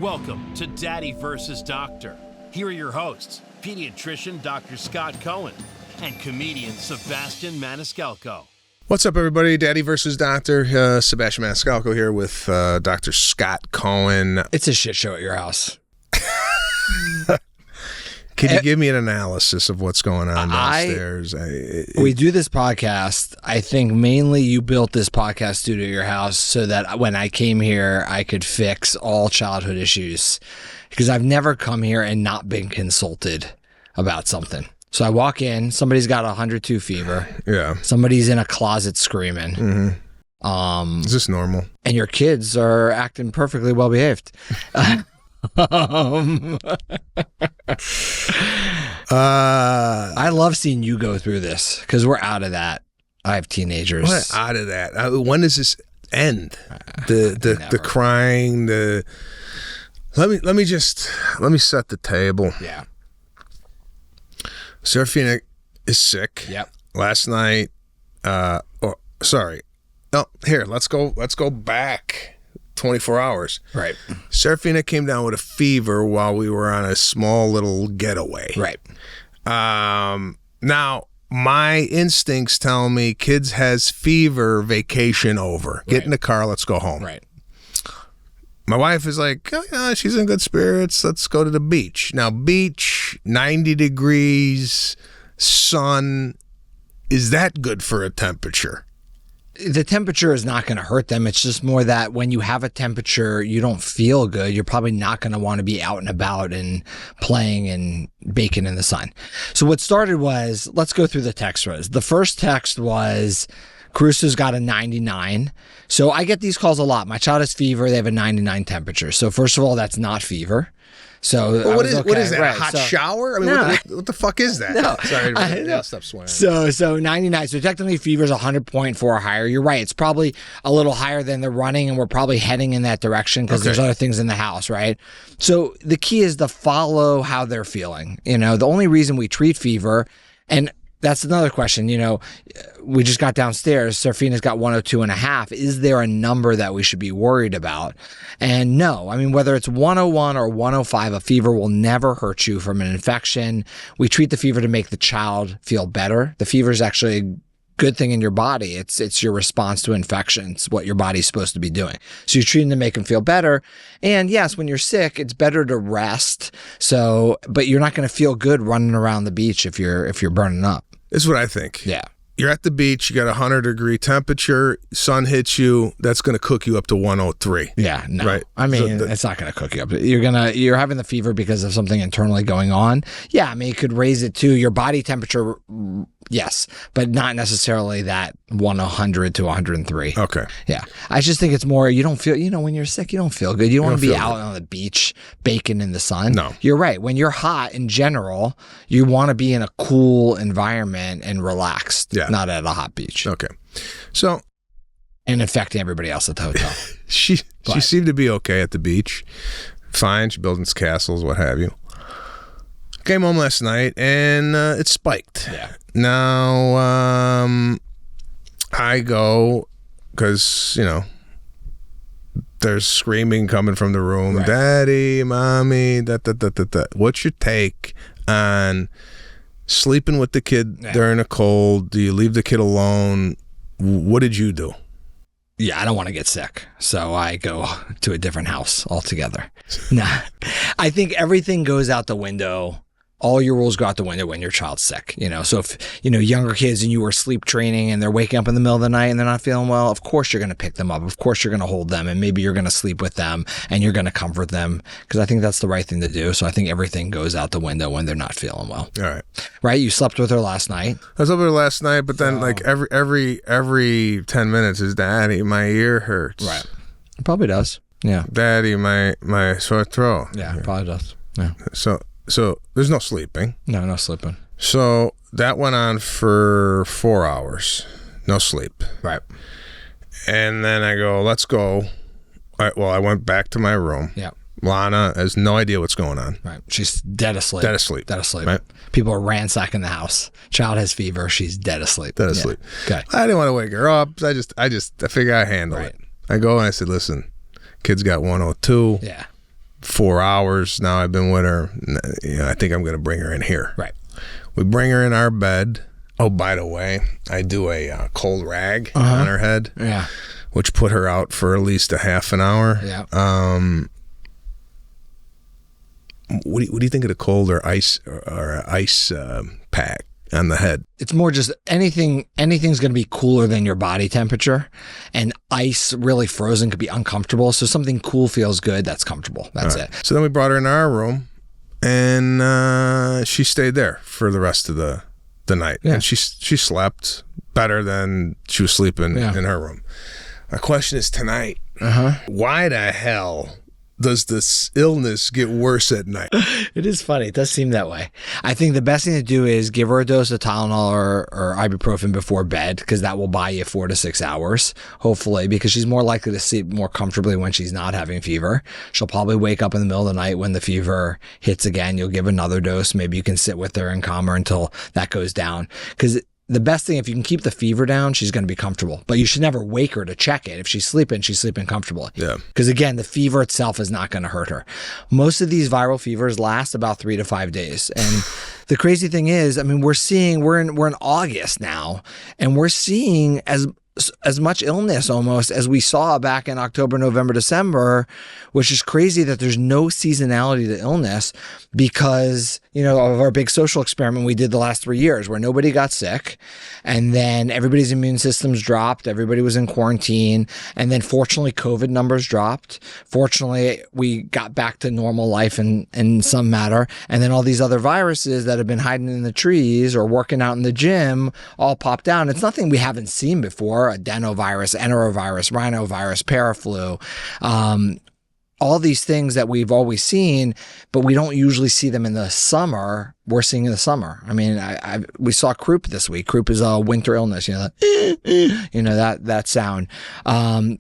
Welcome to Daddy vs. Doctor. Here are your hosts, pediatrician Dr. Scott Cohen and comedian Sebastian Maniscalco. What's up, everybody? Daddy versus Doctor. Sebastian Maniscalco here with Dr. Scott Cohen. It's a shit show at your house. Can you give me an analysis of what's going on downstairs? We do this podcast. I think mainly you built this podcast studio at your house so that when I came here, I could fix all childhood issues. Because I've never come here and not been consulted about something. So I walk in, somebody's got 102 fever. Yeah. Somebody's in a closet screaming. Mm-hmm. Is this normal? And your kids are acting perfectly well behaved. I love seeing you go through this because we're out of that. I have teenagers. What out of that? When does this end? The crying. Let me set the table. Yeah. Serafina is sick. Yep. Last night. Sorry. No, here. Let's go back 24 hours. Right. Serafina came down with a fever while we were on a small little getaway. Right. Now, my instincts tell me kids has fever, vacation over. Get in the car, let's go home. Right. My wife is like, oh, yeah, she's in good spirits. Let's go to the beach. Now, beach, 90 degrees, sun. Is that good for a temperature? The temperature is not going to hurt them. It's just more that when you have a temperature, you don't feel good. You're probably not going to want to be out and about and playing and baking in the sun. So what started was, let's go through the text was. The first text was, Caruso's got a 99. So I get these calls a lot. My child has fever. They have a 99 temperature. So first of all, that's not fever. So well, what is that? Right. A hot shower? I mean, no. what the fuck is that? No. Sorry, I'll stop swearing. So 99. So technically fever is 100.4 or higher. You're right. It's probably a little higher than they're running, and we're probably heading in that direction because there's other things in the house, right? So the key is to follow how they're feeling. You know, the only reason we treat fever, and that's another question. You know, we just got downstairs. Serafina's got 102.5. Is there a number that we should be worried about? And no, I mean, whether it's 101 or 105, a fever will never hurt you from an infection. We treat the fever to make the child feel better. The fever is actually a good thing in your body. It's your response to infections, what your body's supposed to be doing. So you're treating to make them feel better. And yes, when you're sick, it's better to rest. So, but you're not going to feel good running around the beach if you're burning up. This is what I think. Yeah. You're at the beach, you got 100-degree temperature, sun hits you, that's going to cook you up to 103. Yeah, no. Right. I mean, it's not going to cook you up. You're having the fever because of something internally going on. Yeah, I mean, it could raise it to your body temperature, yes, but not necessarily that 100 to 103. Okay. Yeah. I just think it's more, you don't feel, when you're sick, you don't feel good. You don't want to be out on the beach baking in the sun. No. You're right. When you're hot in general, you want to be in a cool environment and relaxed. Yeah. Not at a hot beach. Okay. So. And infecting everybody else at the hotel. She seemed to be okay at the beach. Fine. She building castles, what have you. Came home last night and it spiked. Yeah. Now, I go, because, there's screaming coming from the room. Right. Daddy, mommy, What's your take on sleeping with the kid during a cold? Do you leave the kid alone? What did you do? Yeah, I don't want to get sick, so I go to a different house altogether. Nah, I think everything goes out the window. All your rules go out the window when your child's sick, So if, younger kids and you were sleep training and they're waking up in the middle of the night and they're not feeling well, of course you're going to pick them up. Of course you're going to hold them, and maybe you're going to sleep with them and you're going to comfort them, because I think that's the right thing to do. So I think everything goes out the window when they're not feeling well. All right. Right? You slept with her last night. I slept with her last night, but then like every 10 minutes is, Daddy, my ear hurts. Right. It probably does. Yeah. Daddy, my sore throat. Yeah, it probably does. Yeah. So there's no sleeping. No sleeping. So that went on for 4 hours. No sleep. Right. And then I go, let's go. I went back to my room. Yeah. Lana has no idea what's going on. Right. She's dead asleep. Dead asleep. Right. People are ransacking the house. Child has fever. She's dead asleep. Dead asleep. Okay. I didn't want to wake her up. I figure I handle it. I go and I said, listen, kid's got 102. Yeah. 4 hours now I've been with her. I think I'm going to bring her in here. Right. We bring her in our bed. Oh, by the way, I do a cold rag on her head. Yeah. Which put her out for at least a half an hour. Yeah. What do you think of the cold or ice pack on the head? It's more just anything's going to be cooler than your body temperature, and ice really frozen could be uncomfortable. So something cool feels good. That's comfortable. That's it. So then we brought her in our room, and she stayed there for the rest of the night. Yeah. And she slept better than she was sleeping in her room. My question is tonight, why the hell does this illness get worse at night? It is funny. It does seem that way. I think the best thing to do is give her a dose of Tylenol or ibuprofen before bed, because that will buy you 4 to 6 hours, hopefully, because she's more likely to sleep more comfortably when she's not having fever. She'll probably wake up in the middle of the night when the fever hits again. You'll give another dose. Maybe you can sit with her and calm her until that goes down, because the best thing, if you can keep the fever down, she's going to be comfortable. But you should never wake her to check it. If she's sleeping comfortably. Yeah. Because again, the fever itself is not going to hurt her. Most of these viral fevers last about 3 to 5 days. And the crazy thing is, I mean, we're in August now, and we're seeing as much illness almost as we saw back in October, November, December, which is crazy that there's no seasonality to illness, because, of our big social experiment we did the last 3 years where nobody got sick, and then everybody's immune systems dropped. Everybody was in quarantine. And then fortunately, COVID numbers dropped. Fortunately, we got back to normal life in some matter. And then all these other viruses that have been hiding in the trees or working out in the gym all popped down. It's nothing we haven't seen before. Adenovirus, enterovirus, rhinovirus, paraflu, all these things that we've always seen, but we don't usually see them in the summer. We're seeing in the summer. I mean, we saw croup this week. Croup is a winter illness, that sound.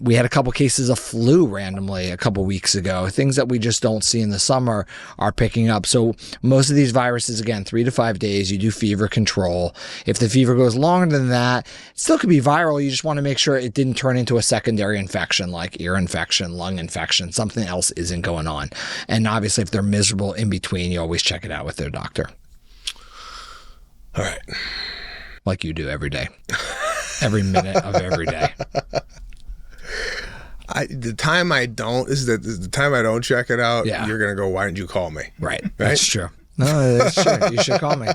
We had a couple cases of flu randomly a couple weeks ago. Things that we just don't see in the summer are picking up. So most of these viruses, again, 3 to 5 days, you do fever control. If the fever goes longer than that, it still could be viral. You just want to make sure it didn't turn into a secondary infection like ear infection, lung infection, something else isn't going on. And obviously, if they're miserable in between, you always check it out with their doctor. All right. Like you do every day. Every minute of every day. The time I don't check it out, you're going to go, why didn't you call me? Right? That's true. No, that's true. You should call me.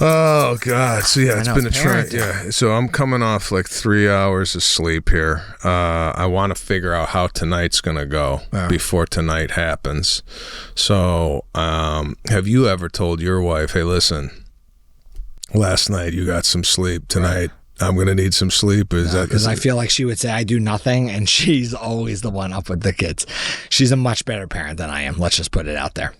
Oh God! So it's been a trend. Yeah. So I'm coming off like 3 hours of sleep here. I want to figure out how tonight's gonna go before tonight happens. So, have you ever told your wife, "Hey, listen, last night you got some sleep. Tonight I'm gonna need some sleep"? Because I feel like she would say I do nothing, and she's always the one up with the kids. She's a much better parent than I am. Let's just put it out there.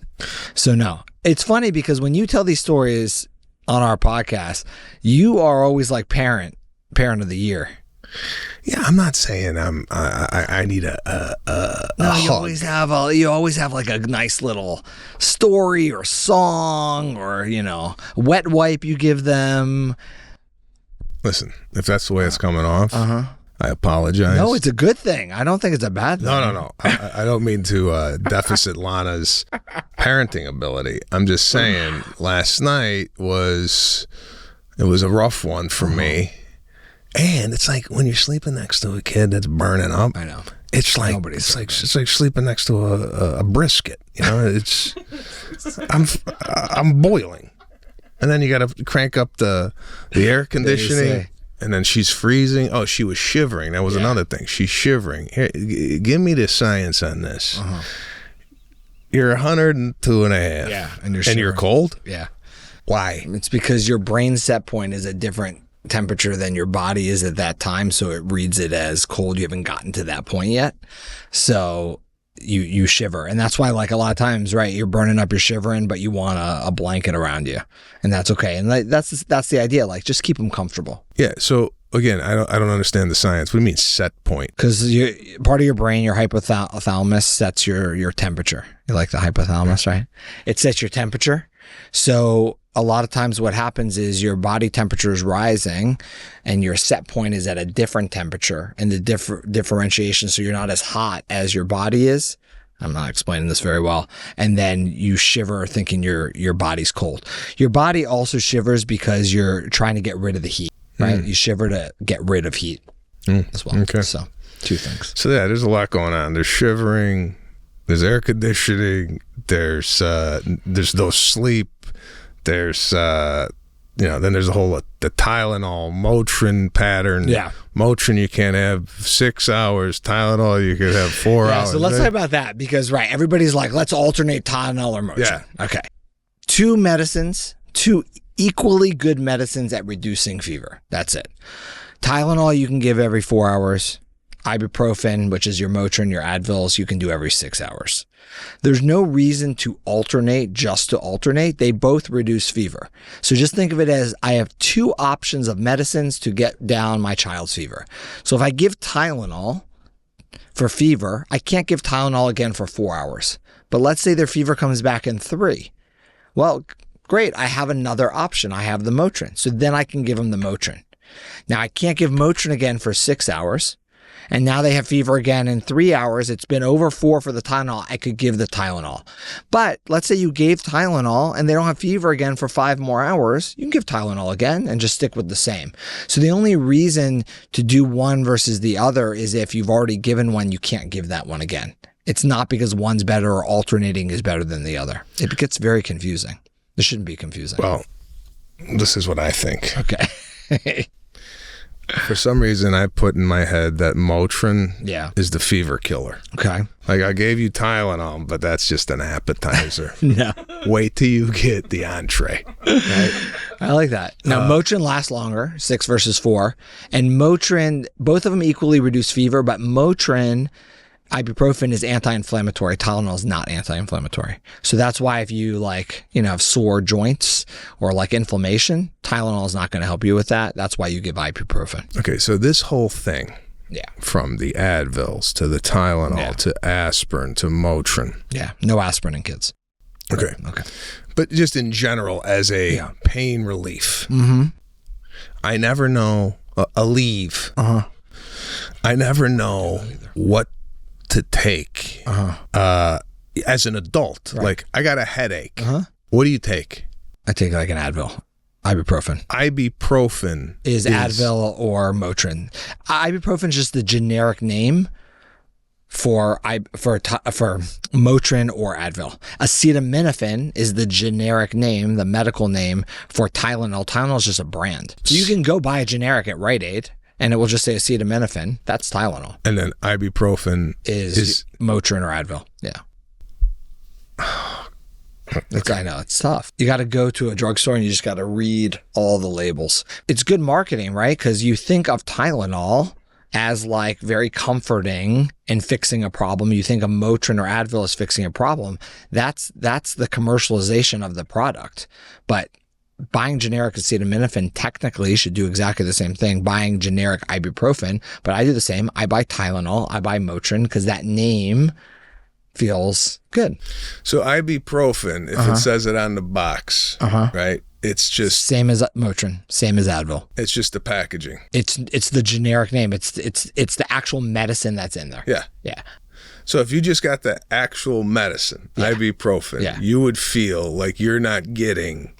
So no, it's funny because when you tell these stories on our podcast, you are always like parent of the year. Yeah, I'm not saying I need a you always have like a nice little story or song or wet wipe you give them. Listen, if that's the way it's coming off, I apologize. No, it's a good thing. I don't think it's a bad thing. No. I don't mean to deficit Lana's parenting ability. I'm just saying last night was a rough one for me. And it's like when you're sleeping next to a kid that's burning up. I know. It's like sleeping next to a brisket. I'm boiling. And then you got to crank up the air conditioning. And then she's freezing. Oh, she was shivering. That was another thing. She's shivering. Here, give me the science on this. You're 102.5. Yeah, and you're cold. Yeah. Why? It's because your brain set point is a different temperature than your body is at that time, so it reads it as cold. You haven't gotten to that point yet, so you shiver. And that's why, like, a lot of times, right, you're burning up, you're shivering, but you want a blanket around you, and that's okay. And that's the idea. Like, just keep them comfortable. Yeah. So again, I don't understand the science. What do you mean set point? Because part of your brain, your hypothalamus, sets your temperature. You like the hypothalamus, right? It sets your temperature. So a lot of times what happens is your body temperature is rising and your set point is at a different temperature, and the differentiation, so you're not as hot as your body is. I'm not explaining this very well. And then you shiver thinking your body's cold. Your body also shivers because you're trying to get rid of the heat, right? You shiver to get rid of heat as well. Okay. So 2 things. So yeah, there's a lot going on. There's shivering, there's air conditioning, there's no sleep, there's then there's a whole the Tylenol Motrin pattern. Yeah. Motrin you can't have 6 hours. Tylenol you could have 4 hours. So let's talk about that, because everybody's like, let's alternate Tylenol or Motrin. Yeah. Okay. 2 medicines, 2 equally good medicines at reducing fever. That's it. Tylenol you can give every 4 hours. Ibuprofen, which is your Motrin, your Advils, you can do every 6 hours. There's no reason to alternate just to alternate. They both reduce fever. So just think of it as I have 2 options of medicines to get down my child's fever. So if I give Tylenol for fever, I can't give Tylenol again for 4 hours. But let's say their fever comes back in 3. Well, great. I have another option. I have the Motrin. So then I can give them the Motrin. Now I can't give Motrin again for 6 hours. And now they have fever again in 3 hours. It's been over 4 for the Tylenol. I could give the Tylenol. But let's say you gave Tylenol and they don't have fever again for 5 more hours. You can give Tylenol again and just stick with the same. So the only reason to do one versus the other is if you've already given one, you can't give that one again. It's not because one's better or alternating is better than the other. It gets very confusing. This shouldn't be confusing. Well, this is what I think. Okay. For some reason, I put in my head that Motrin is the fever killer. Okay. Like, I gave you Tylenol, but that's just an appetizer. No. Wait till you get the entree. Right? I like that. Now, Motrin lasts longer, 6 versus 4. And Motrin, both of them equally reduce fever, but Motrin, ibuprofen is anti-inflammatory. Tylenol is not anti-inflammatory. So that's why if you have sore joints or inflammation, Tylenol is not going to help you with that. That's why you give ibuprofen. Okay, so this whole thing, from the Advils to the Tylenol to aspirin to Motrin. Yeah, no aspirin in kids. Okay. But just in general, as a pain relief, I never know, Aleve. I never know what to take as an adult. Right. Like, I got a headache. What do you take? I take an Advil. Ibuprofen. Ibuprofen is Advil or Motrin. Ibuprofen is just the generic name for Motrin or Advil. Acetaminophen is the generic name, the medical name for Tylenol. Tylenol is just a brand. So you can go buy a generic at Rite Aid and it will just say acetaminophen. That's Tylenol. And then ibuprofen is Motrin or Advil. Yeah. I know, it's tough. You got to go to a drugstore and you just got to read all the labels. It's good marketing, right? Because you think of Tylenol as very comforting and fixing a problem. You think of Motrin or Advil as fixing a problem. That's the commercialization of the product. But buying generic acetaminophen technically should do exactly the same thing. Buying generic ibuprofen, but I do the same. I buy Tylenol, I buy Motrin because that name feels good. So ibuprofen, if it says it on the box, right? It's just same as Motrin, same as Advil. It's just the packaging. It's the generic name. It's the actual medicine that's in there. Yeah. So if you just got the actual medicine, ibuprofen, you would feel like you're not getting.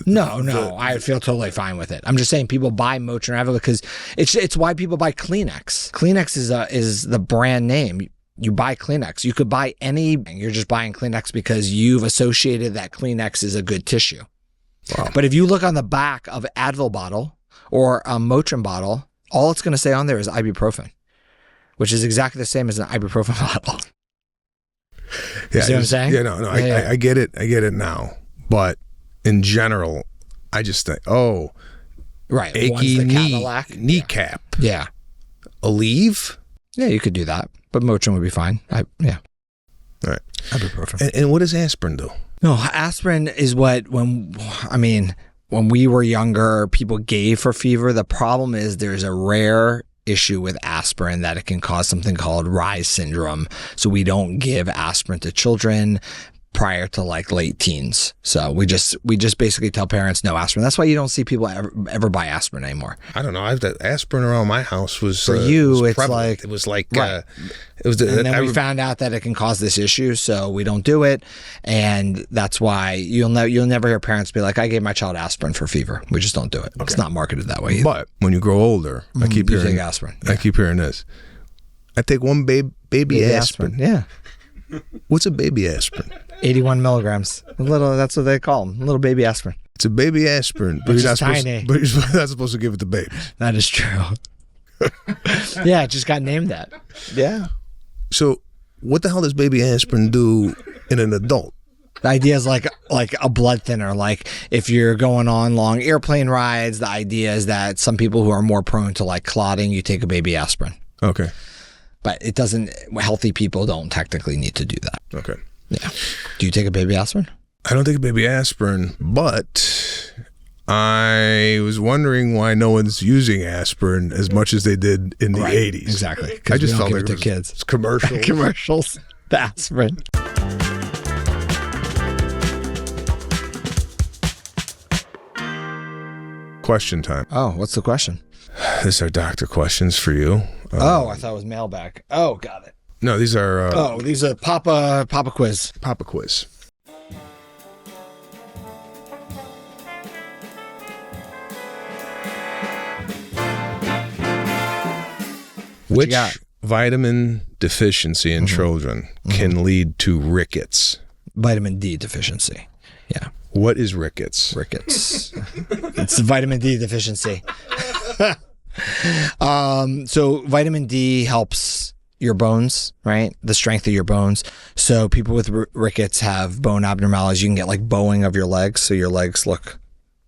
No, I would feel totally fine with it. I'm just saying people buy Motrin or Advil because it's why people buy Kleenex. Kleenex is the brand name. You buy Kleenex. You could buy you're just buying Kleenex because you've associated that Kleenex is a good tissue. Wow. But if you look on the back of an Advil bottle or a Motrin bottle, all it's going to say on there is ibuprofen, which is exactly the same as an ibuprofen bottle. You see what I'm saying? Yeah, no, I get it. I get it now. But in general, I just think, right, achy kneecap. Yeah. Aleve? Yeah, you could do that, but Motrin would be fine. All right. Ibuprofen. And what does aspirin do? No, aspirin is when we were younger, people gave for fever. The problem is there's a rare issue with aspirin that it can cause something called Rise syndrome. So we don't give aspirin to children. prior to like late teens. So we just basically tell parents no aspirin. That's why you don't see people ever buy aspirin anymore. I don't know. I've the aspirin around my house was for you. Was it's prevalent. like it was like right. It was. And then we found out that it can cause this issue, so we don't do it. And that's why you'll never hear parents be like, "I gave my child aspirin for fever." We just don't do it. Okay. It's not marketed that way either. But when you grow older, I keep hearing take aspirin. Yeah. I keep hearing this. I take one baby aspirin. Yeah. What's a baby aspirin? 81 milligrams. That's what they call them. A little baby aspirin. It's a baby aspirin, but you're not supposed to give it to babies. That is true. Yeah, it just got named that. Yeah. So, what the hell does baby aspirin do in an adult? The idea is like a blood thinner. Like if you're going on long airplane rides, the idea is that some people who are more prone to like clotting, you take a baby aspirin. Okay. But it doesn't. Healthy people don't technically need to do that. Okay. Yeah. Do you take a baby aspirin? I don't take a baby aspirin, but I was wondering why no one's using aspirin as much as they did in the 80s. Exactly. I just felt like it to was kids. Commercials. Commercials. The aspirin. Question time. Oh, what's the question? These are doctor questions for you. I thought it was mailbag. Oh, got it. No, these are... these are Papa quiz. Papa quiz. Which vitamin deficiency in children can lead to rickets? Vitamin D deficiency. Yeah. What is rickets? Rickets. It's vitamin D deficiency. So vitamin D helps your bones, right? The strength of your bones. So people with rickets have bone abnormalities. You can get like bowing of your legs. So your legs look,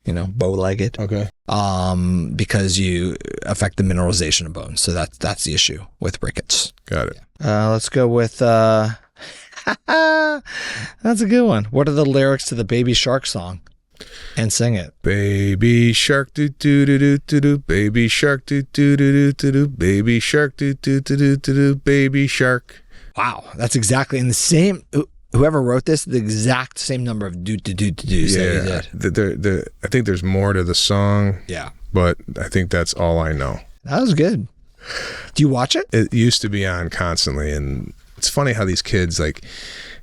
bow-legged. Okay. Because you affect the mineralization of bones. So that's the issue with rickets. Got it. Let's go with, that's a good one. What are the lyrics to the Baby Shark song? And sing it. Baby shark do do do do do do. Baby shark do do do do do do. Baby shark do do do do do do. Baby shark. Wow, that's exactly in the same. Whoever wrote this, the exact same number of do do do do do's that he did. I think there's more to the song. Yeah, but I think that's all I know. That was good. Do you watch it? It used to be on constantly, and it's funny how these kids like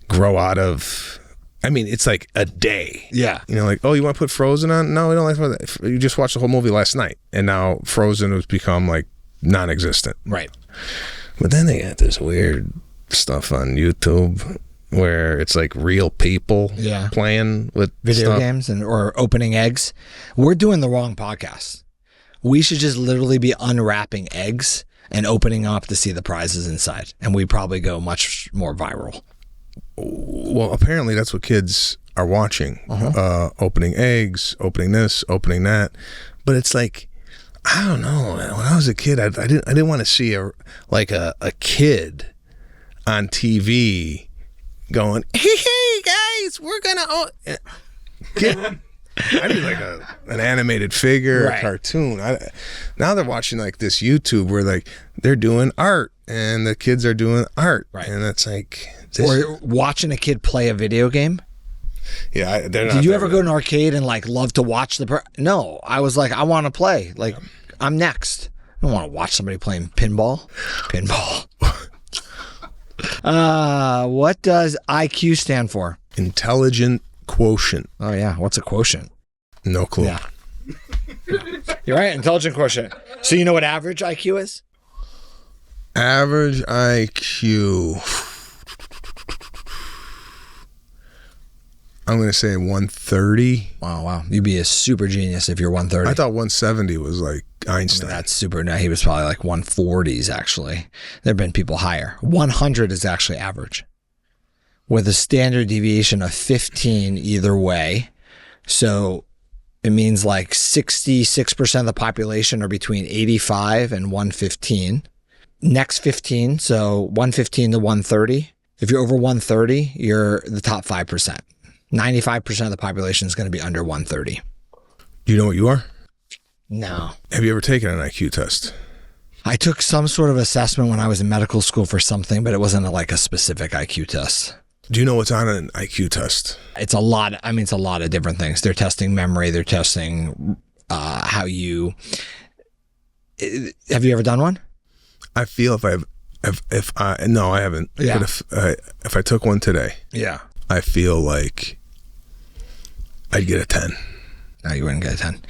grow out of. I mean, it's like a day. Yeah. Like, oh, you want to put Frozen on? No, we don't like Frozen. You just watched the whole movie last night. And now Frozen has become like non-existent. Right. But then they got this weird stuff on YouTube where it's like real people playing with video games or opening eggs. We're doing the wrong podcast. We should just literally be unwrapping eggs and opening up to see the prizes inside. And we probably go much more viral. Well, apparently that's what kids are watching. Opening eggs, opening this, opening that. But it's like, I don't know, man. When I was a kid, I didn't want to see a kid on TV going, hey guys, we're gonna I need like an animated figure, a cartoon. Now they're watching like this YouTube where like they're doing art and the kids are doing art, and it's like or watching a kid play a video game. Yeah, they're not. Did you ever go to an arcade and like love to watch No, I was like, I want to play. Like, I'm next. I don't want to watch somebody playing pinball. What does IQ stand for? Intelligent quotient. Oh yeah, what's a quotient? No clue. Yeah. You're right, intelligent quotient. So you know what average IQ is? Average IQ. I'm going to say 130. Wow. You'd be a super genius if you're 130. I thought 170 was like Einstein. That's super. No, he was probably like 140s actually. There have been people higher. 100 is actually average, with a standard deviation of 15 either way. So it means like 66% of the population are between 85 and 115. Next 15, so 115 to 130. If you're over 130, you're the top 5%. 95% of the population is going to be under 130. Do you know what you are? No. Have you ever taken an IQ test? I took some sort of assessment when I was in medical school for something, but it wasn't like a specific IQ test. Do you know what's on an IQ test? It's a lot. It's a lot of different things. They're testing memory. They're testing how you. Have you ever done one? I feel no, I haven't. Yeah. But if I took one today, Yeah. I feel like I'd get a 10. No, you wouldn't get a 10.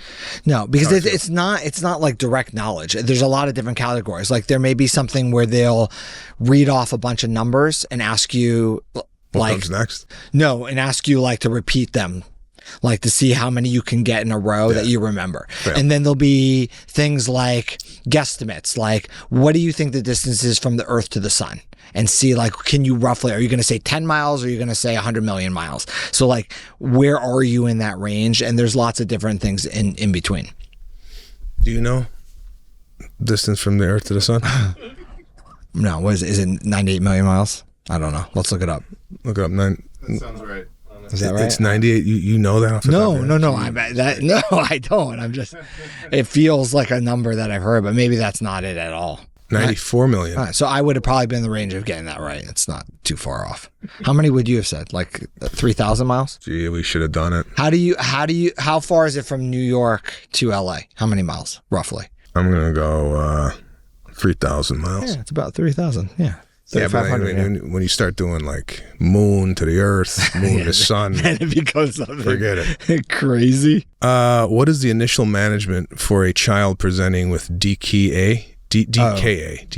No, because it's not like direct knowledge. There's a lot of different categories. Like there may be something where they'll read off a bunch of numbers and ask you What comes next? No, and ask you like to repeat them. Like to see how many you can get in a row that you remember. Yeah. And then there'll be things like guesstimates, like what do you think the distance is from the Earth to the sun? And see like, are you going to say 10 miles or are you going to say 100 million miles? So like, where are you in that range? And there's lots of different things in between. Do you know distance from the Earth to the sun? No, is it 98 million miles? I don't know. Let's look it up. Look it up. That sounds right. Is that right? It's 98. You know that off the top of your head? No, I don't. I'm just, it feels like a number that I've heard, but maybe that's not it at all. 94 million. All right, so I would have probably been in the range of getting that right. It's not too far off. How many would you have said? Like 3,000 miles? Gee, we should have done it. How far is it from New York to LA? How many miles, roughly? I'm going to go 3,000 miles. Yeah, it's about 3,000. Yeah. Yeah, but when you start doing like moon to the earth, moon to the sun, And it becomes something forget it. crazy. What is the initial management for a child presenting with DKA? DKA.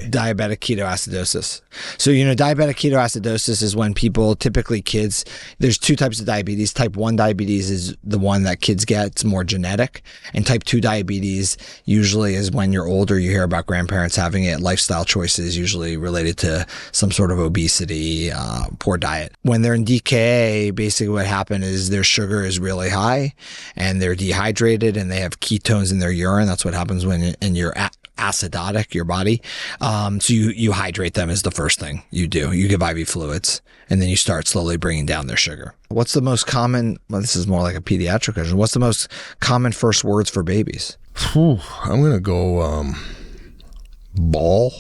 Diabetic ketoacidosis. So, diabetic ketoacidosis is when typically kids, there's two types of diabetes. Type 1 diabetes is the one that kids get. It's more genetic. And type 2 diabetes usually is when you're older, you hear about grandparents having it, lifestyle choices usually related to some sort of obesity, poor diet. When they're in DKA, basically what happened is their sugar is really high and they're dehydrated and they have ketones in their urine. That's what happens when you're acidotic, your body. So you hydrate them is the first thing you do. You give IV fluids and then you start slowly bringing down their sugar. What's the most common, this is more like a pediatric question. What's the most common first words for babies? I'm going to go ball.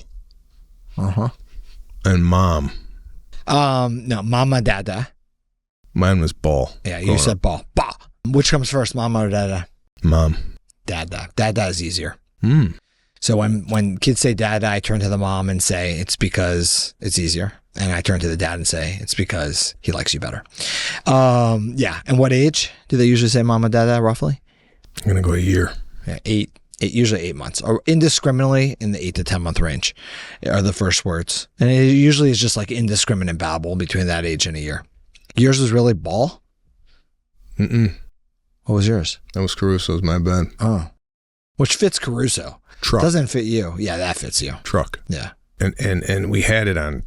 And mom. No, mama, dada. Mine was ball. Yeah, you said ball. Ba. Which comes first, mama or dada? Mom. Dada. Dada is easier. Hmm. So when kids say dada, I turn to the mom and say it's because it's easier. And I turn to the dad and say it's because he likes you better. Yeah. And what age do they usually say mama, dada, roughly? I'm going to go a year. Yeah, usually 8 months, or indiscriminately in the 8 to 10 month range are the first words. And it usually is just like indiscriminate babble between that age and a year. Yours was really ball? Mm-mm. What was yours? That was Caruso's, my bad. Oh. Which fits Caruso. Truck. Doesn't fit you. Yeah, that fits you. Truck. Yeah. And we had it on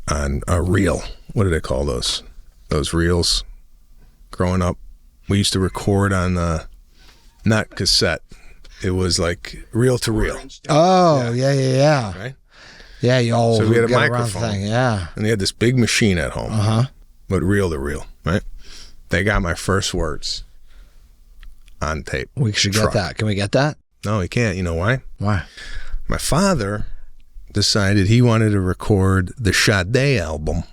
a reel. What do they call those? Those reels. Growing up, we used to record on not cassette. It was like reel to reel. Oh, yeah. Right? Yeah, you all So we had a get around microphone. thing. Yeah. And they had this big machine at home. Uh-huh. But reel to reel, right? They got my first words on tape. We should Truck. get that. Can we get that? No, he can't. You know why? Why? My father decided he wanted to record the Sade album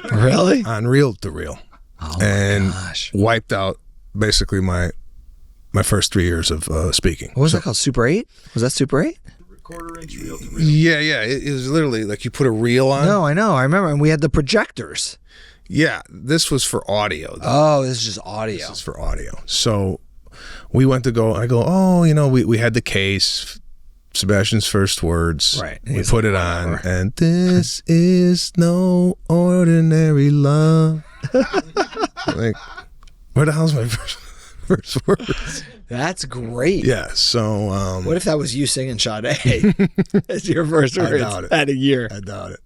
Really? on reel to reel. Oh, and my gosh. wiped out basically my first 3 years of speaking. What was that called? Super 8? Was that Super 8? Quarter inch reel to reel. Yeah. It was literally like you put a reel on. No, I know. I remember. And we had the projectors. Yeah, this was for audio, though. Oh, this is just audio. This is for audio. So we went to go, I go, we had the case, Sebastian's first words. Right. We put it on, and this is no ordinary love. Like, where the hell's my first words? That's great. Yeah, so. What if that was you singing Sade as your first words doubt it. at a year? I doubt it.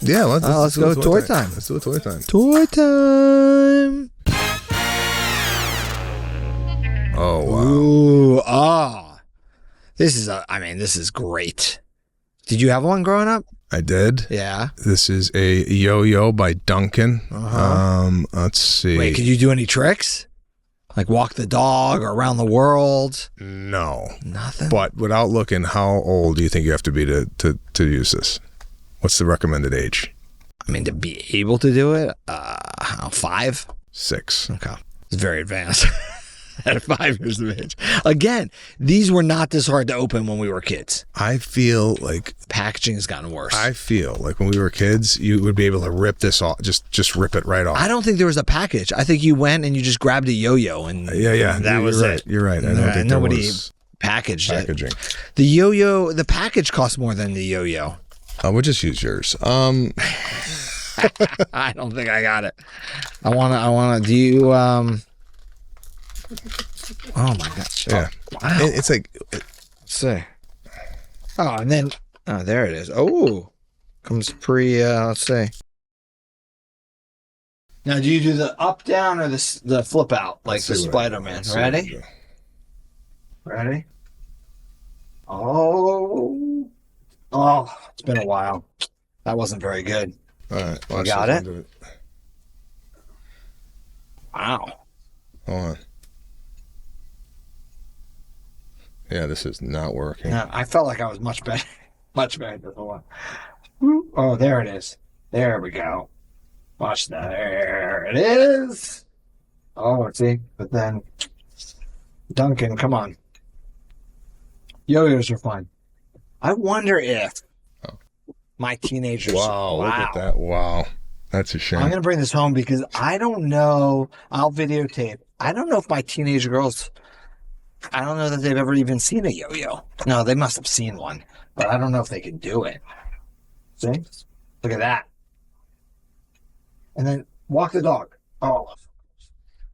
Yeah, let's go toy time. Let's do a toy time. Toy time. Oh, wow. Ooh, this is great. Did you have one growing up? I did. Yeah. This is a yo-yo by Duncan. Uh-huh. Let's see. Wait, could you do any tricks? Like walk the dog or around the world? No. Nothing? But without looking, how old do you think you have to be to use this? What's the recommended age? I mean, to be able to do it, 5? 6. Okay. It's very advanced. At 5 years of age. Again, these were not this hard to open when we were kids. I feel like Packaging has gotten worse. I feel like when we were kids, you would be able to rip this off, just rip it right off. I don't think there was a package. I think you went and you just grabbed a yo-yo and Yeah. that was You're it. right. You're right. I don't think nobody there was packaged packaging. it. The yo-yo, the package costs more than the yo-yo. We'll just use yours. I don't think I got it. I wanna do you oh my gosh. Yeah. Wow. It's like Let's see. Oh, and then there it is. Oh, comes let's see. Now, do you do the up down or the flip out like the Spider-Man? Ready? Ready? Oh, it's been a while. That wasn't very good. all right. You got it? Into Wow. Hold on. Yeah, this is not working. No, I felt like I was much better. Much better than the one. Oh, there it is. There we go. Watch that. There it is. Oh, see? But then, Duncan, come on. Yo-yos are fun. I wonder if my teenagers... Wow, look at that. Wow. That's a shame. I'm going to bring this home because I don't know. I'll videotape. I don't know if my teenage girls... I don't know that they've ever even seen a yo-yo. No, they must have seen one, but I don't know if they can do it. See? Look at that. And then walk the dog. Oh.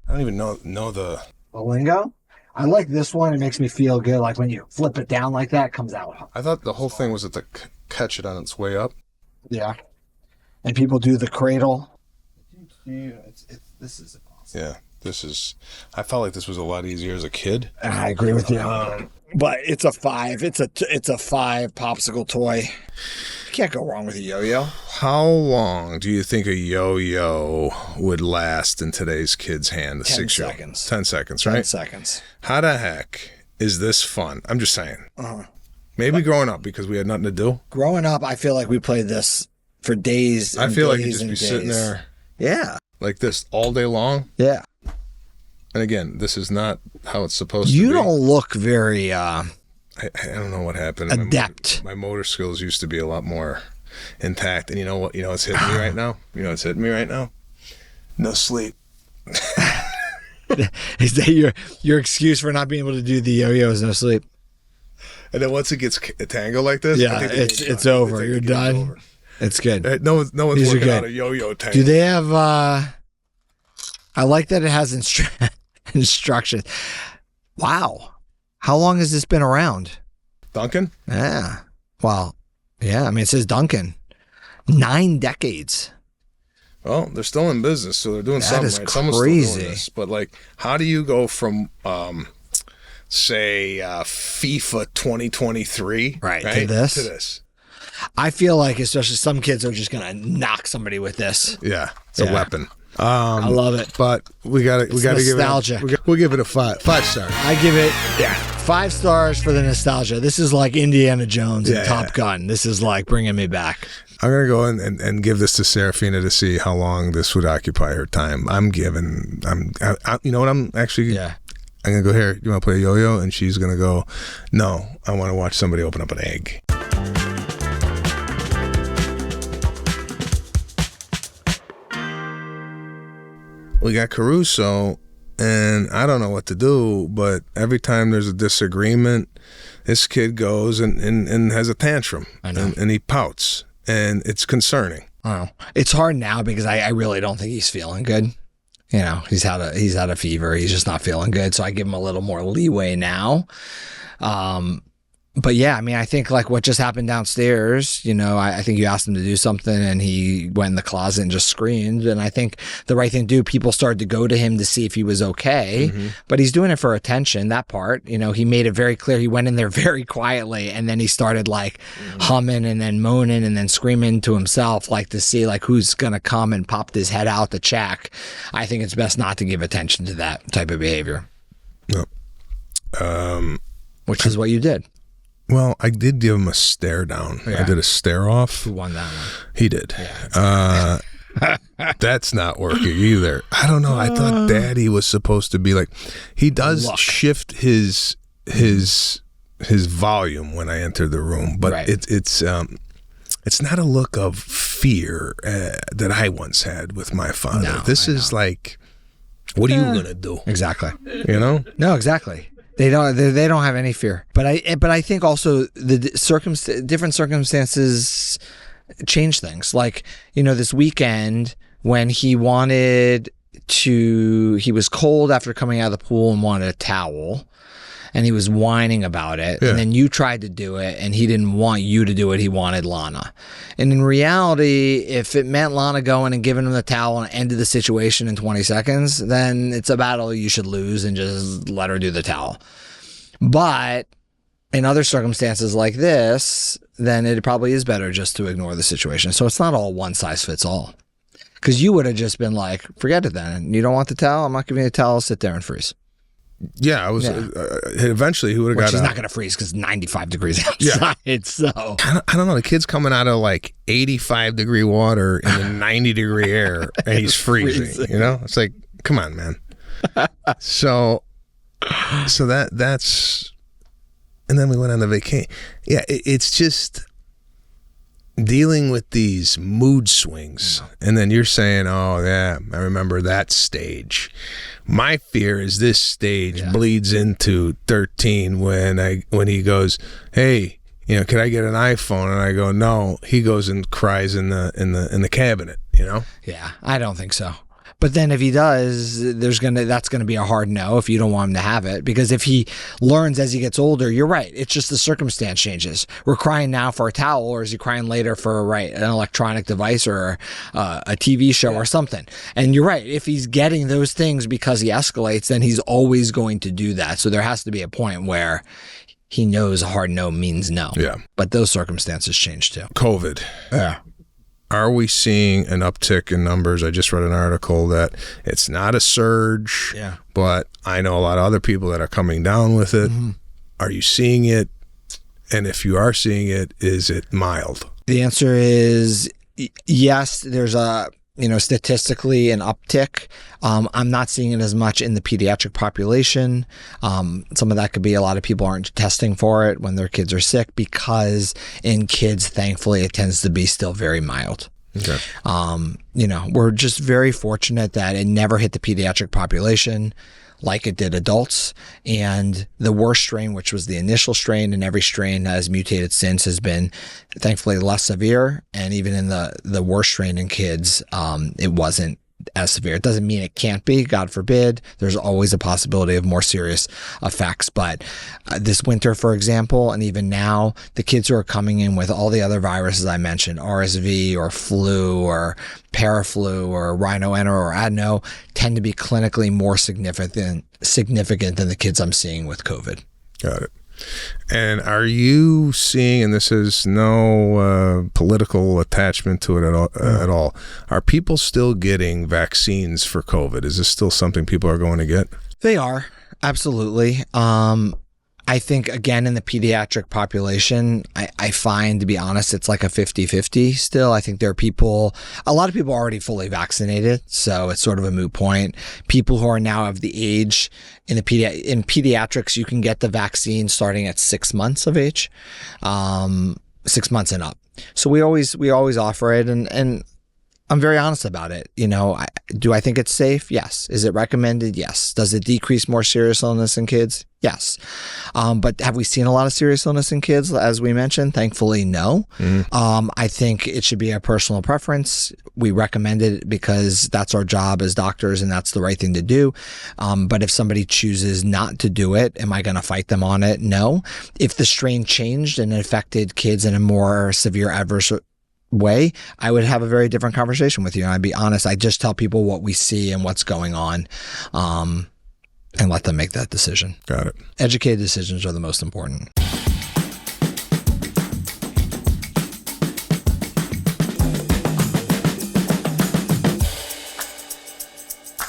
I don't even know the... The lingo? I like this one. It makes me feel good. Like when you flip it down like that, it comes out. I thought the whole thing was to catch it on its way up. Yeah. And people do the cradle. This is awesome. Yeah. I felt like this was a lot easier as a kid. I agree with you. But it's a 5. It's a 5 popsicle toy. You can't go wrong with a yo-yo. How long do you think a yo-yo would last in today's kid's hand? 10 6-year-old? seconds. 10 seconds, right? 10 seconds. How the heck is this fun? I'm just saying. Maybe growing up because we had nothing to do. Growing up, I feel like we played this for days and I feel like you'd days just and be sitting days. there Yeah. like this all day long. Yeah. And again, this is not how it's supposed to be. You don't look very I don't know what happened. adept. My motor skills used to be a lot more intact. And you know what? You know what's hitting me right now? No sleep. Is that your excuse for not being able to do the yo-yo is no sleep? And then once it gets tangled like this, Yeah, I think the game's it's done. over. I think You're the game's done. over. It's good. No one's These are working good. out a yo-yo tangle. Do they have I like that it has instructions. Wow. How long has this been around? Duncan? Yeah. Well, yeah. I mean, it says Duncan. 9 decades. Well, they're still in business, so they're doing That something is right. Someone's crazy. still doing this. But like, how do you go from say FIFA 2023 Right, to this? to this? I feel like especially some kids are just gonna knock somebody with this. Yeah, it's a Yeah. weapon. I love it. But we got to give nostalgic. it. We'll give it a 5 star. I give it 5 stars for the nostalgia. This is like Indiana Jones and Yeah, Top yeah. Gun. This is like bringing me back. I'm gonna go and give this to Serafina to see how long this would occupy her time. You know what? I'm actually. Yeah. I'm gonna go here. You want to play a yo-yo? And she's gonna go. No, I want to watch somebody open up an egg. We got Caruso, and I don't know what to do, but every time there's a disagreement, this kid goes and has a tantrum. I know. And he pouts, and it's concerning. Oh, it's hard now because I really don't think he's feeling good. You know, he's had a fever. He's just not feeling good. So I give him a little more leeway now. But yeah, I mean, I think like what just happened downstairs, I think you asked him to do something and he went in the closet and just screamed. And I think the right thing to do, people started to go to him to see if he was okay, but he's doing it for attention, that part. He made it very clear. He went in there very quietly and then he started like humming and then moaning and then screaming to himself, like to see like who's going to come and pop his head out to check. I think it's best not to give attention to that type of behavior. No. Which is what you did. Well, I did give him a stare down. Yeah. I did a stare off. Who won that one? He did. Yeah, that's not working either. I don't know. I thought Daddy was supposed to be like, he does shift his volume when I enter the room, but right. it's not a look of fear that I once had with my father. No, this is like, what are you gonna do? Exactly. No, exactly. They don't have any fear. But I think also the different circumstances change things. Like, this weekend when he was cold after coming out of the pool and wanted a towel. And he was whining about it. Yeah. And then you tried to do it and he didn't want you to do it. He wanted Lana. And in reality, if it meant Lana going and giving him the towel and ended the situation in 20 seconds, then it's a battle you should lose and just let her do the towel. But in other circumstances like this, then it probably is better just to ignore the situation. So it's not all one size fits all. Because you would have just been like, forget it then. You don't want the towel? I'm not giving you the towel. I'll sit there and freeze. Yeah, I was. Eventually, he would have got. She's not going to freeze because 95 degrees outside. Yeah. So I don't know. The kid's coming out of like 85-degree water in the 90-degree air, and he's freezing. It's like, come on, man. So that's, and then we went on the vacation. Yeah, it's just dealing with these mood swings, and then you're saying, "Oh yeah, I remember that stage." My fear is this stage bleeds into 13 when he goes, "Hey, can I get an iPhone?" And I go, "No." He goes and cries in the cabinet. Yeah, I don't think so. But then if he does, that's gonna be a hard no if you don't want him to have it. Because if he learns as he gets older, you're right. It's just the circumstance changes. We're crying now for a towel, or is he crying later for an electronic device or a TV show or something? And you're right. If he's getting those things because he escalates, then he's always going to do that. So there has to be a point where he knows a hard no means no. Yeah. But those circumstances change too. COVID. Yeah. Are we seeing an uptick in numbers? I just read an article that it's not a surge, but I know a lot of other people that are coming down with it. Mm-hmm. Are you seeing it? And if you are seeing it, is it mild? The answer is yes. There's statistically an uptick. I'm not seeing it as much in the pediatric population. Some of that could be a lot of people aren't testing for it when their kids are sick, because in kids, thankfully, it tends to be still very mild. Okay. We're just very fortunate that it never hit the pediatric population like it did adults. And the worst strain, which was the initial strain, and every strain that has mutated since, has been thankfully less severe. And even in the worst strain in kids, it wasn't as severe. It doesn't mean it can't be, God forbid. There's always a possibility of more serious effects. But this winter, for example, and even now, the kids who are coming in with all the other viruses I mentioned, RSV or flu or paraflu or rhinoenter or adeno, tend to be clinically more significant than the kids I'm seeing with COVID. Got it. And are you seeing, and this is no political attachment to it at all, are people still getting vaccines for COVID? Is this still something people are going to get? They are, absolutely. I think, again, in the pediatric population, I find, to be honest, it's like a 50-50 still. I think there are a lot of people are already fully vaccinated, so it's sort of a moot point. People who are now of the age, in pediatrics, you can get the vaccine starting at 6 months of age, 6 months and up. So we always offer it, and I'm very honest about it. Do I think it's safe? Yes. Is it recommended? Yes. Does it decrease more serious illness in kids? Yes. But have we seen a lot of serious illness in kids, as we mentioned? Thankfully, no. I think it should be a personal preference. We recommend it because that's our job as doctors and that's the right thing to do. But if somebody chooses not to do it, am I going to fight them on it? No. If the strain changed and it affected kids in a more severe adverse way, I would have a very different conversation with you. And I'd be honest. I just tell people what we see and what's going on, and let them make that decision. Got it. Educated decisions are the most important.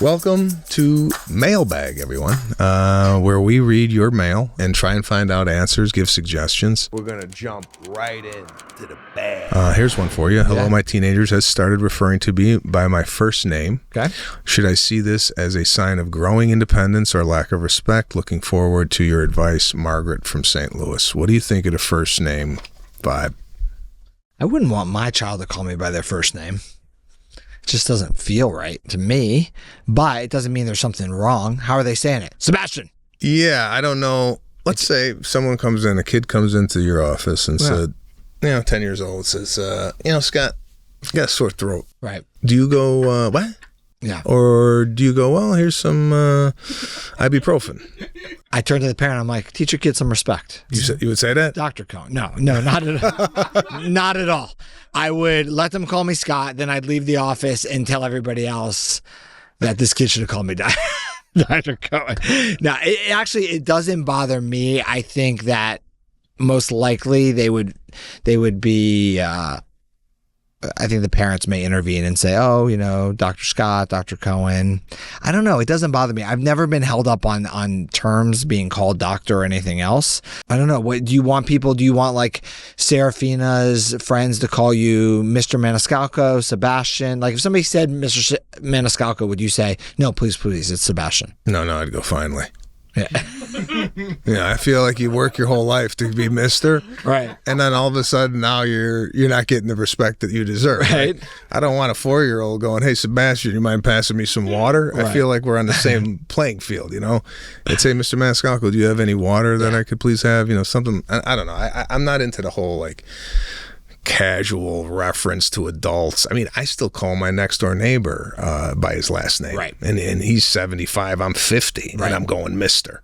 Welcome to Mailbag, everyone, where we read your mail and try and find out answers, give suggestions. We're going to jump right into the bag. Here's one for you. Hello, my teenagers has started referring to me by my first name. Okay. Should I see this as a sign of growing independence or lack of respect? Looking forward to your advice, Margaret from St. Louis. What do you think of the first name vibe? I wouldn't want my child to call me by their first name. Just doesn't feel right to me, but it doesn't mean there's something wrong. How are they saying it? Sebastian. Yeah, I don't know. Let's say someone comes in, a kid comes into your office and said, 10 years old, says, Scott, I got a sore throat. Right. Do you go, what? Yeah. Or do you go, well, here's some ibuprofen? I turn to the parent. I'm like, teach your kid some respect. You would say that? Dr. Cohen. No, not at all. Not at all. I would let them call me Scott. Then I'd leave the office and tell everybody else that this kid should have called me Dr. Cohen. No, it doesn't bother me. I think that most likely they would be, I think the parents may intervene and say, Dr. Scott, Dr. Cohen. I don't know. It doesn't bother me. I've never been held up on terms being called doctor or anything else. I don't know. What do you want like Serafina's friends to call you Mr. Maniscalco, Sebastian? Like if somebody said Mr. Maniscalco, would you say, no, please, it's Sebastian? No, I'd go finally. Yeah. I feel like you work your whole life to be Mr. Right. And then all of a sudden now you're not getting the respect that you deserve. Right. I don't want a 4-year-old going, hey, Sebastian, you mind passing me some water? Right. I feel like we're on the same playing field, I'd say, Mr. Maniscalco, do you have any water that I could please have? Something, I don't know. I'm not into the whole like casual reference to adults. I mean, I still call my next door neighbor by his last name. Right. And he's 75, I'm 50, right. And I'm going Mr.,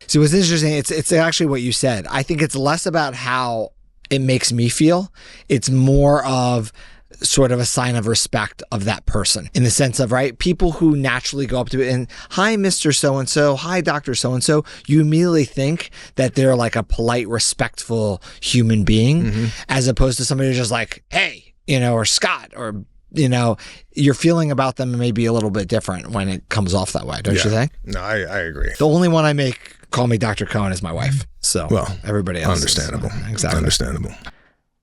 See, what's interesting, it's actually what you said. I think it's less about how it makes me feel. It's more of sort of a sign of respect of that person in the sense of, right, people who naturally go up to it and, hi, Mr. So-and-so, hi, Dr. So-and-so, you immediately think that they're like a polite, respectful human being, as opposed to somebody who's just like, hey, or Scott, or, your feeling about them may be a little bit different when it comes off that way, don't you think? No, I agree. The only one I make call me Dr. Cohen is my wife. So everybody else understandable. Exactly. Understandable.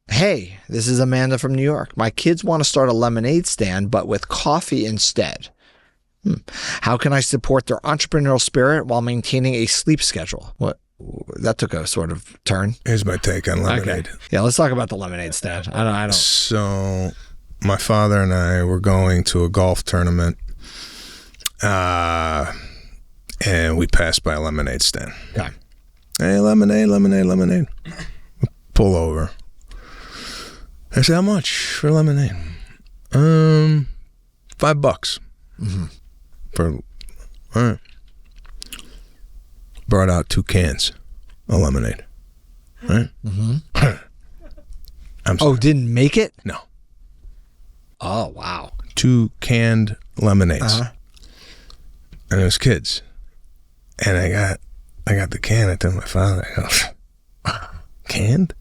Hey, this is Amanda from New York. My kids want to start a lemonade stand, but with coffee instead. How can I support their entrepreneurial spirit while maintaining a sleep schedule? What? That took a sort of turn. Here's my take on lemonade. Okay. Yeah, let's talk about the lemonade stand. I don't. So my father and I were going to a golf tournament, and we passed by a lemonade stand. Okay. Hey, lemonade. Pull over. I said, how much for lemonade? $5. For, all right. Brought out 2 cans of lemonade. Right? I'm sorry. Oh, didn't make it? No. Oh, wow. 2 canned lemonades. And it was kids. And I got the can. I told my father, I go, canned?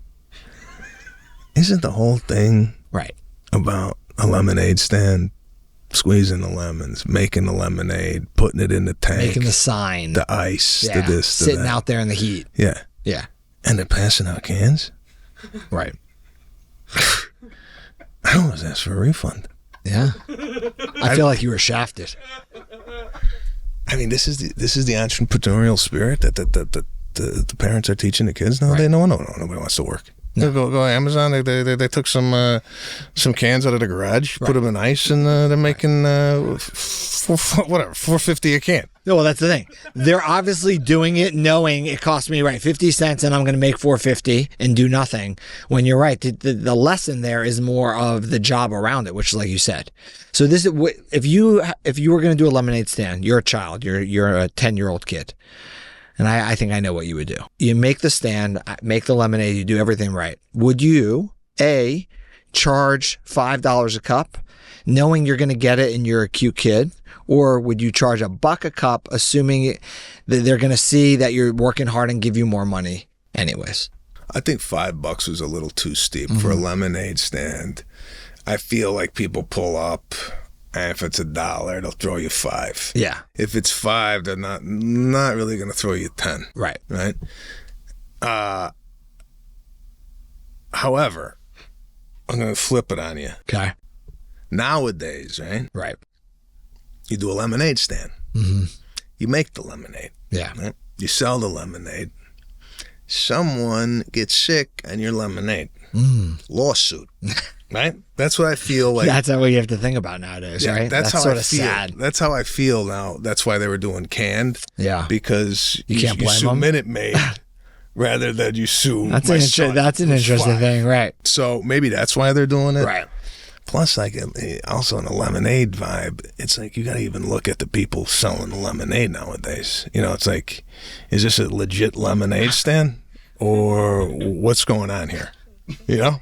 Isn't the whole thing right about a lemonade stand, squeezing the lemons, making the lemonade, putting it in the tank, making the sign, the ice, the this, the sitting that. out there in the heat? Yeah. And they're passing out cans? Right. I almost asked for a refund. Yeah. I feel like you were shafted. I mean, this is the entrepreneurial spirit that the parents are teaching the kids now. Right. No, nobody wants to work. No. Go Amazon. They took some cans out of the garage, put them in ice, and they're making $4.50 a can. No, well, that's the thing. They're obviously doing it knowing it cost me 50 cents and I'm going to make $4.50 and do nothing. When you're right, the lesson there is more of the job around it, which is like you said. So this is if you were going to do a lemonade stand, you're a child, you're a 10-year-old kid. And I think I know what you would do. You make the stand, make the lemonade, you do everything right. Would you, A, charge $5 a cup, knowing you're going to get it and you're a cute kid? Or would you charge $1 a cup, assuming that they're going to see that you're working hard and give you more money anyways? I think $5 was a little too steep for a lemonade stand. I feel like people pull up, and if it's $1, they'll throw you $5. Yeah. If it's $5, they're not really going to throw you $10. Right. Right. However, I'm going to flip it on you. Okay. Nowadays, right? Right. You do a lemonade stand. Mm-hmm. You make the lemonade. Yeah. Right? You sell the lemonade. Someone gets sick on your lemonade. Lawsuit. Right? That's what I feel like. That's what you have to think about nowadays, right? That's how sort I of feel. sad. That's how I feel now. That's why they were doing canned. Yeah. Because you can't blame sue them. Minute Maid rather than you sue That's my an son interesting thing, right? So maybe that's why they're doing it. Right. Plus, like, also in the lemonade vibe, it's like you got to even look at the people selling the lemonade nowadays. You know, it's like, is this a legit lemonade stand or what's going on here? You know?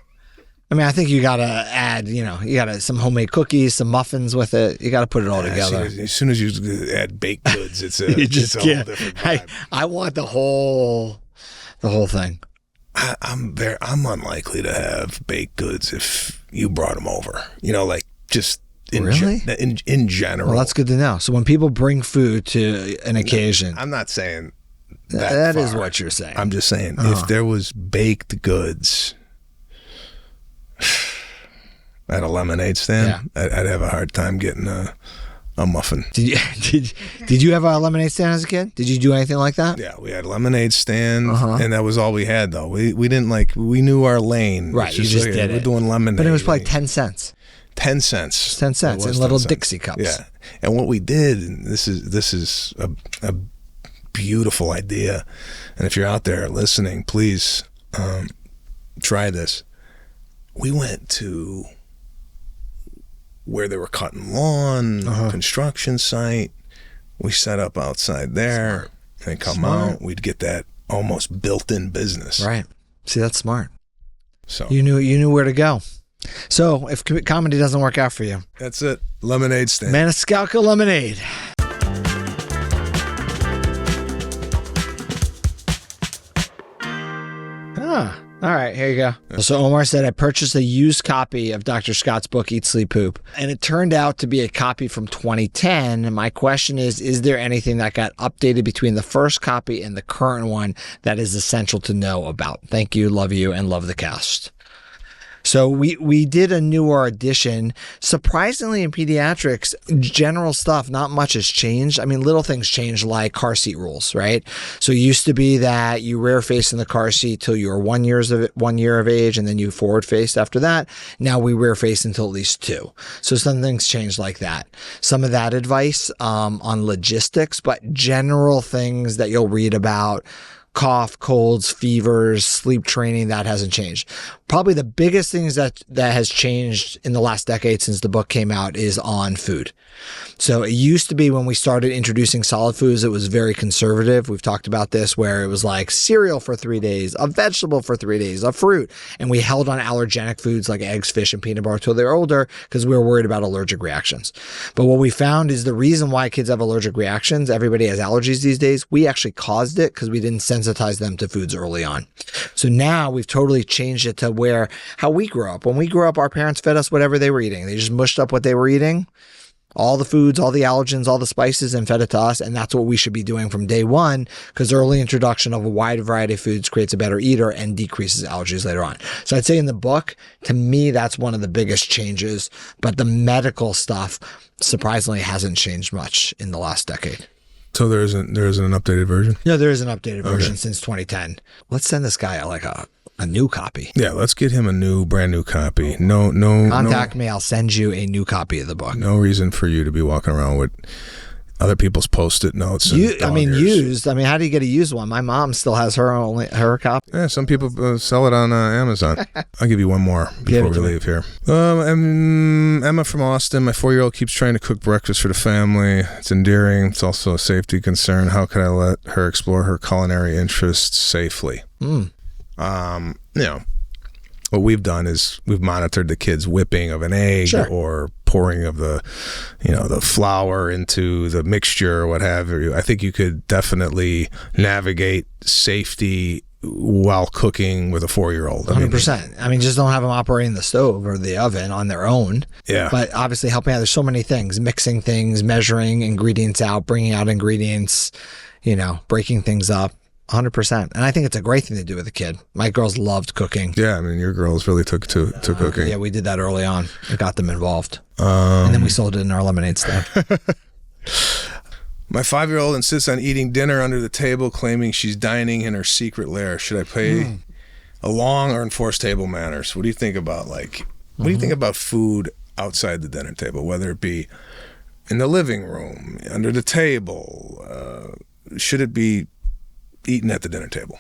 I mean, I think you got to add, some homemade cookies, some muffins with it. You got to put it all together. As soon as you add baked goods, it's a, you it's a whole different vibe. I want the whole thing. I'm unlikely to have baked goods if you brought them over. You know, like just in general. Well, that's good to know. So when people bring food to an occasion, I'm not saying that. That is what you're saying. I'm just saying if there was baked goods at a lemonade stand, I'd have a hard time getting a muffin. Did you have a lemonade stand as a kid? Did you do anything like that? Yeah, we had a lemonade stand, and that was all we had, though. We didn't we knew our lane. Right, you just did it. We're doing lemonade. But it was probably 10 cents. 10 cents. 10 cents in little Dixie cups. Yeah, and what we did, and this is a beautiful idea, and if you're out there listening, please try this. We went to where they were cutting lawn, construction site. We set up outside there. They come out. We'd get that almost built-in business. Right. See, that's smart. So you knew where to go. So if comedy doesn't work out for you, that's it. Lemonade stand. Maniscalco lemonade. All right, here you go. So Omar said, I purchased a used copy of Dr. Scott's book, Eat, Sleep, Poop, and it turned out to be a copy from 2010. And my question is there anything that got updated between the first copy and the current one that is essential to know about? Thank you, love you, and love the cast. So we did a newer edition. Surprisingly, in pediatrics, general stuff, not much has changed. I mean, little things changed, like car seat rules, right? So it used to be that you rear face in the car seat till you were 1 year of age, and then you forward faced after that. Now we rear face until at least 2. So some things changed like that. Some of that advice on logistics, but general things that you'll read about. Cough, colds, fevers, sleep training, that hasn't changed. Probably the biggest things that has changed in the last decade since the book came out is on food. So it used to be when we started introducing solid foods, it was very conservative. We've talked about this, where it was like cereal for 3 days, a vegetable for 3 days, a fruit. And we held on allergenic foods like eggs, fish, and peanut butter until they were older because we were worried about allergic reactions. But what we found is the reason why kids have allergic reactions, everybody has allergies these days, we actually caused it because we didn't sensitize them to foods early on. So now we've totally changed it to where how we grew up. When we grew up, our parents fed us whatever they were eating. They just mushed up what they were eating. All the foods, all the allergens, all the spices, and fed it to us. And that's what we should be doing from day one, because early introduction of a wide variety of foods creates a better eater and decreases allergies later on. So I'd say in the book, to me, that's one of the biggest changes. But the medical stuff, surprisingly, hasn't changed much in the last decade. So there isn't an updated version? No, there is an updated version since 2010. Let's send this guy like A new copy. Yeah, let's get him a brand new copy. No, Contact me. I'll send you a new copy of the book. No reason for you to be walking around with other people's Post-it notes. Used. How do you get a used one? My mom still has her copy. Yeah, some people sell it on Amazon. I'll give you one more before we leave here. Emma from Austin. My 4-year-old keeps trying to cook breakfast for the family. It's endearing. It's also a safety concern. How can I let her explore her culinary interests safely? What we've done is we've monitored the kids' whipping of an egg or pouring of the flour into the mixture or what have you. I think you could definitely navigate safety while cooking with a 4-year-old. 100%. Just don't have them operating the stove or the oven on their own. Yeah. But obviously helping out. There's so many things, mixing things, measuring ingredients out, bringing out ingredients, breaking things up. 100%. And I think it's a great thing to do with a kid. My girls loved cooking. Yeah, your girls really took to cooking. Yeah, we did that early on. It got them involved. And then we sold it in our lemonade stand. My 5-year-old insists on eating dinner under the table, claiming she's dining in her secret lair. Should I play along or enforce table manners? What do you think about what do you think about food outside the dinner table, whether it be in the living room, under the table? Should it be eaten at the dinner table?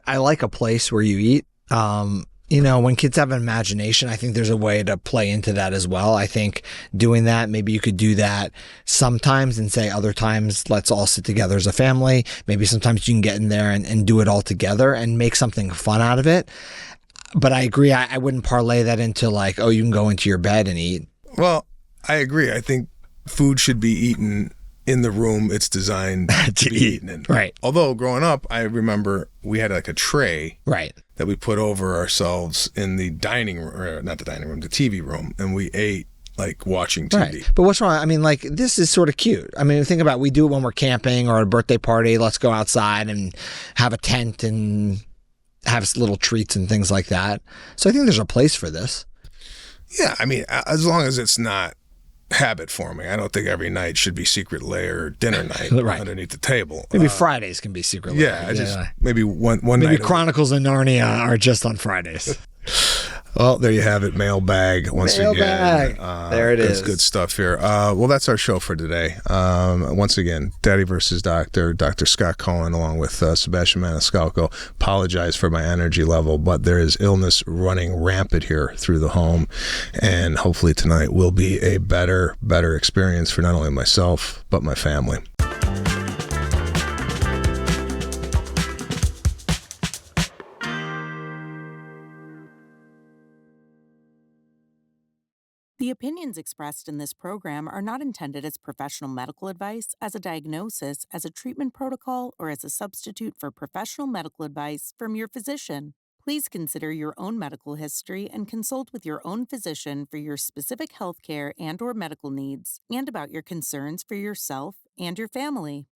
I like a place where you eat. When kids have an imagination, I think there's a way to play into that as well. I think doing that, maybe you could do that sometimes and say other times, let's all sit together as a family. Maybe sometimes you can get in there and do it all together and make something fun out of it. But I agree. I wouldn't parlay that into you can go into your bed and eat. Well, I agree. I think food should be eaten in the room it's designed to be eaten in. Right. Although growing up, I remember we had a tray that we put over ourselves in the dining room, or not the dining room, the TV room, and we ate watching TV. Right. But what's wrong? This is sort of cute. Think about it. We do it when we're camping or at a birthday party. Let's go outside and have a tent and have little treats and things like that. So I think there's a place for this. Yeah, as long as it's not habit forming. I don't think every night should be secret lair dinner night underneath the table. Maybe Fridays can be secret lair. Yeah, maybe one night. Maybe Chronicles of Narnia are just on Fridays. Well, there you have it. Mailbag once again. There it is. It's good stuff here. Well, that's our show for today. Once again, Daddy versus Doctor Scott Cohen, along with Sebastian Maniscalco. Apologize for my energy level, but there is illness running rampant here through the home, and hopefully tonight will be a better experience for not only myself but my family. The opinions expressed in this program are not intended as professional medical advice, as a diagnosis, as a treatment protocol, or as a substitute for professional medical advice from your physician. Please consider your own medical history and consult with your own physician for your specific healthcare and/or medical needs and about your concerns for yourself and your family.